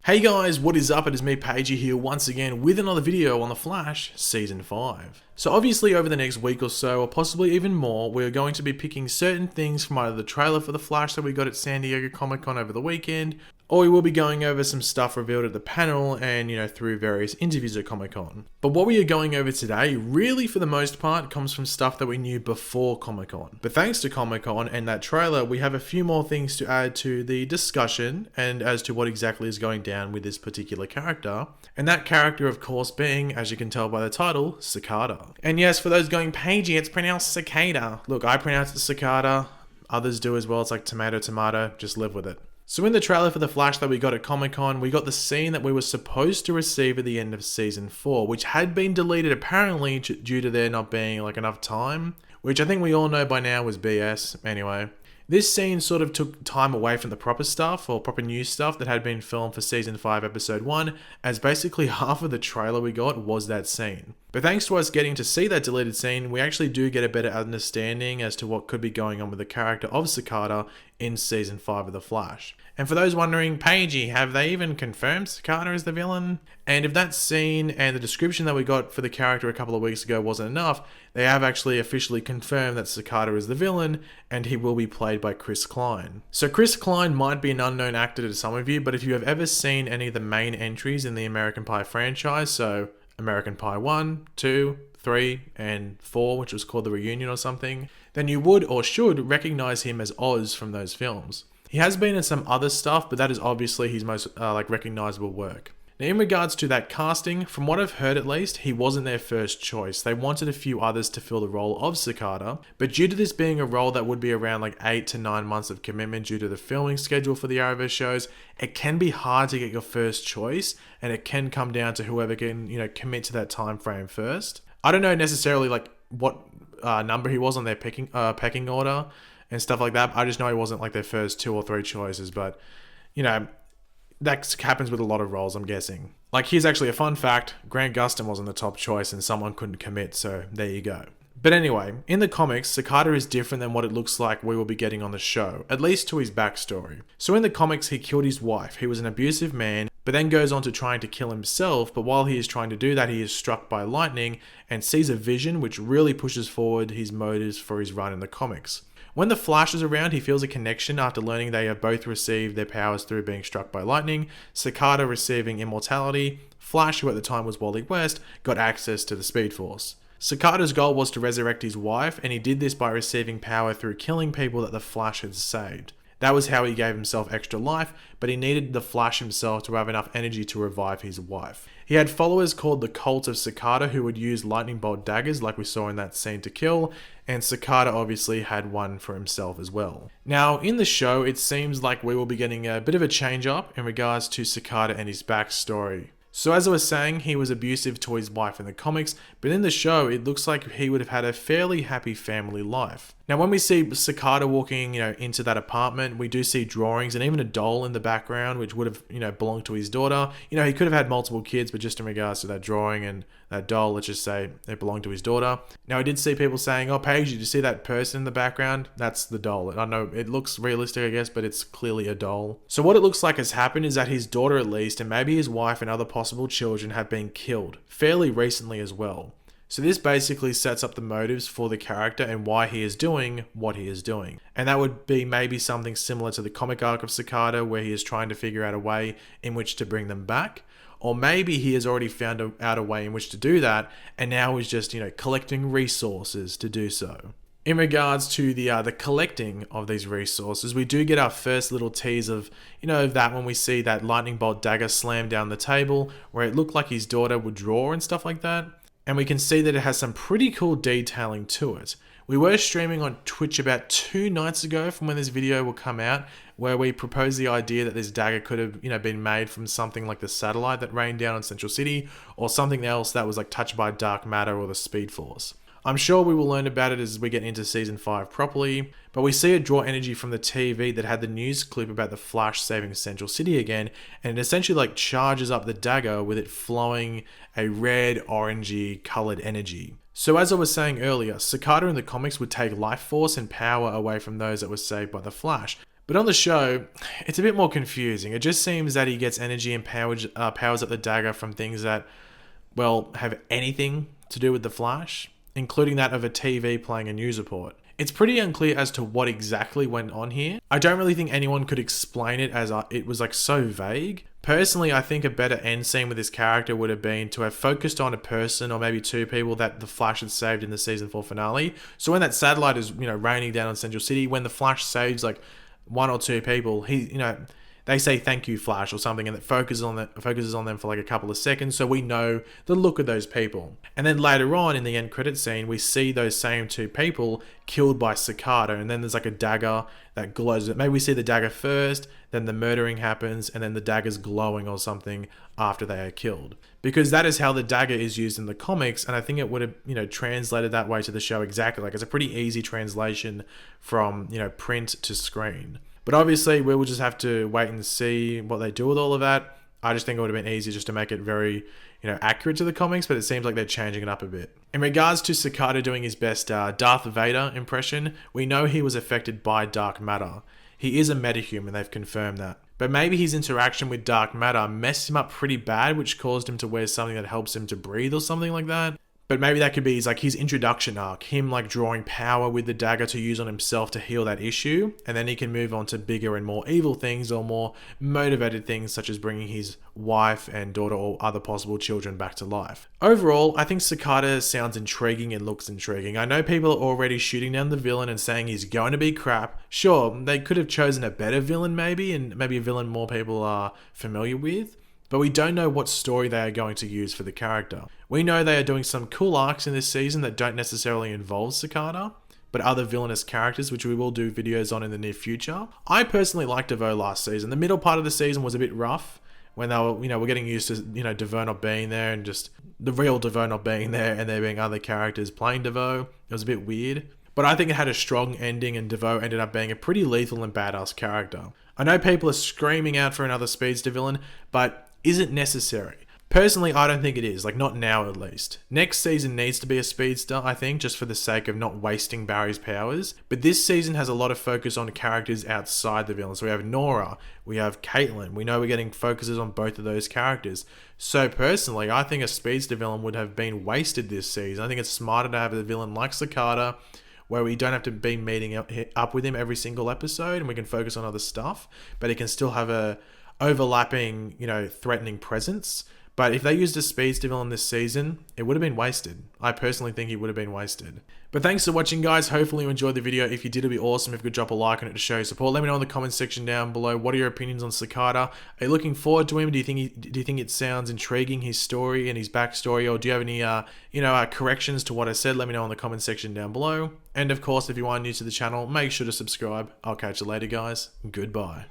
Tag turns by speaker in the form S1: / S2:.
S1: Hey guys, what is up? It is me, Pagey, here once again with another video on The Flash Season 5. So obviously over the next week or so, or possibly even more, we're going to be picking certain things from either the trailer for The Flash that we got at San Diego Comic-Con over the weekend, or we will be going over some stuff revealed at the panel and, through various interviews at Comic-Con. But what we are going over today, really for the most part, comes from stuff that we knew before Comic-Con. But thanks to Comic-Con and that trailer, we have a few more things to add to the discussion and as to what exactly is going down with this particular character. And that character, of course, being, as you can tell by the title, Cicada. And yes, for those going Pagey, it's pronounced Cicada. Look, I pronounce it Cicada. Others do as well. It's like tomato, tomato. Just live with it. So in the trailer for The Flash that we got at Comic-Con, we got the scene that we were supposed to receive at the end of Season 4, which had been deleted apparently due to there not being enough time, which I think we all know by now was BS. Anyway, this scene sort of took time away from the proper stuff, or proper new stuff that had been filmed for Season 5, Episode 1, as basically half of the trailer we got was that scene. But thanks to us getting to see that deleted scene, we actually do get a better understanding as to what could be going on with the character of Cicada in Season 5 of The Flash. And for those wondering, Pagey, have they even confirmed Cicada is the villain? And if that scene and the description that we got for the character a couple of weeks ago wasn't enough, they have actually officially confirmed that Cicada is the villain, and he will be played by Chris Klein. So Chris Klein might be an unknown actor to some of you, but if you have ever seen any of the main entries in the American Pie franchise, so American Pie 1, 2, 3, and 4, which was called The Reunion or something, then you would or should recognize him as Oz from those films. He has been in some other stuff, but that is obviously his most recognizable work. Now, in regards to that casting, from what I've heard at least, he wasn't their first choice. They wanted a few others to fill the role of Cicada, but due to this being a role that would be around 8 to 9 months of commitment due to the filming schedule for the Arrowverse shows, it can be hard to get your first choice, and it can come down to whoever can, commit to that time frame first. I don't know necessarily what number he was on their pecking order and stuff like that. I just know he wasn't their first 2 or 3 choices, but that happens with a lot of roles, I'm guessing. Here's actually a fun fact. Grant Gustin wasn't the top choice and someone couldn't commit, so there you go. But anyway, in the comics, Cicada is different than what it looks like we will be getting on the show, at least to his backstory. So in the comics, he killed his wife. He was an abusive man, but then goes on to trying to kill himself, but while he is trying to do that, he is struck by lightning and sees a vision which really pushes forward his motives for his run in the comics. When the Flash is around, he feels a connection after learning they have both received their powers through being struck by lightning, Cicada receiving immortality, Flash, who at the time was Wally West, got access to the Speed Force. Cicada's goal was to resurrect his wife, and he did this by receiving power through killing people that the Flash had saved. That was how he gave himself extra life, but he needed the Flash himself to have enough energy to revive his wife. He had followers called the Cult of Cicada who would use lightning bolt daggers like we saw in that scene to kill, and Cicada obviously had one for himself as well. Now, in the show, it seems like we will be getting a bit of a change up in regards to Cicada and his backstory. So as I was saying, he was abusive to his wife in the comics, but in the show, it looks like he would have had a fairly happy family life. Now, when we see Cicada walking, into that apartment, we do see drawings and even a doll in the background, which would have, belonged to his daughter. He could have had multiple kids, but just in regards to that drawing and that doll, let's just say it belonged to his daughter. Now, I did see people saying, "Oh, Paige, did you see that person in the background? That's the doll." I know it looks realistic, I guess, but it's clearly a doll. So what it looks like has happened is that his daughter, at least, and maybe his wife and other possible children have been killed fairly recently as well. So this basically sets up the motives for the character and why he is doing what he is doing. And that would be maybe something similar to the comic arc of Cicada, where he is trying to figure out a way in which to bring them back. Or maybe he has already found out a way in which to do that, and now is just, collecting resources to do so. In regards to the collecting of these resources, we do get our first little tease of, that when we see that lightning bolt dagger slam down the table, where it looked like his daughter would draw and stuff like that. And we can see that it has some pretty cool detailing to it. We were streaming on Twitch about 2 nights ago from when this video will come out, where we proposed the idea that this dagger could have, been made from something like the satellite that rained down on Central City, or something else that was touched by dark matter or the Speed Force. I'm sure we will learn about it as we get into Season 5 properly, but we see it draw energy from the TV that had the news clip about the Flash saving Central City again, and it essentially charges up the dagger with it flowing a red, orangey coloured energy. So as I was saying earlier, Cicada in the comics would take life force and power away from those that were saved by the Flash, But on the show, it's a bit more confusing. It just seems that he gets energy and powers up the dagger from things that, well, have anything to do with the Flash, including that of a TV playing a news report. It's pretty unclear as to what exactly went on here. I don't really think anyone could explain it, as it was like so vague. Personally, I think a better end scene with this character would have been to have focused on a person or maybe two people that the Flash had saved in the season 4 finale. So when that satellite is, raining down on Central City, when the Flash saves like one or two people, they say thank you Flash or something, and it focuses on them for like a couple of seconds, so we know the look of those people. And then later on in the end credit scene, we see those same two people killed by Cicada, and then there's like a dagger that glows. Maybe we see the dagger first, then the murdering happens, and then the dagger's glowing or something after they are killed. Because that is how the dagger is used in the comics, and I think it would have, translated that way to the show exactly. Like, it's a pretty easy translation from, print to screen. But obviously, we will just have to wait and see what they do with all of that. I just think it would have been easier just to make it very, accurate to the comics, but it seems like they're changing it up a bit. In regards to Cicada doing his best Darth Vader impression, we know he was affected by dark matter. He is a metahuman, they've confirmed that. But maybe his interaction with dark matter messed him up pretty bad, which caused him to wear something that helps him to breathe or something like that. But maybe that could be his introduction arc, him drawing power with the dagger to use on himself to heal that issue, and then he can move on to bigger and more evil things or more motivated things, such as bringing his wife and daughter or other possible children back to life. Overall, I think Cicada sounds intriguing and looks intriguing. I know people are already shooting down the villain and saying he's going to be crap. Sure, they could have chosen a better villain maybe, and maybe a villain more people are familiar with. But we don't know what story they are going to use for the character. We know they are doing some cool arcs in this season that don't necessarily involve Cicada, but other villainous characters, which we will do videos on in the near future. I personally liked DeVoe last season. The middle part of the season was a bit rough when they were, we're getting used to, DeVoe not being there and just the real DeVoe not being there and there being other characters playing DeVoe. It was a bit weird. But I think it had a strong ending and DeVoe ended up being a pretty lethal and badass character. I know people are screaming out for another speedster villain, but is it necessary? Personally, I don't think it is, not now at least. Next season needs to be a speedster, I think, just for the sake of not wasting Barry's powers. But this season has a lot of focus on characters outside the villain. So we have Nora, we have Caitlin. We know we're getting focuses on both of those characters. So personally, I think a speedster villain would have been wasted this season. I think it's smarter to have a villain like Cicada, where we don't have to be meeting up with him every single episode and we can focus on other stuff, but he can still have a overlapping, threatening presence. But if they used a speedster villain this season, it would have been wasted. I personally think it would have been wasted. But thanks for watching, guys. Hopefully you enjoyed the video. If you did, it'd be awesome if you could drop a like on it to show your support. Let me know in the comments section down below. What are your opinions on Cicada? Are you looking forward to him? Do you think it sounds intriguing, his story and his backstory? Or do you have any corrections to what I said? Let me know in the comments section down below. And of course, if you are new to the channel, make sure to subscribe. I'll catch you later, guys. Goodbye.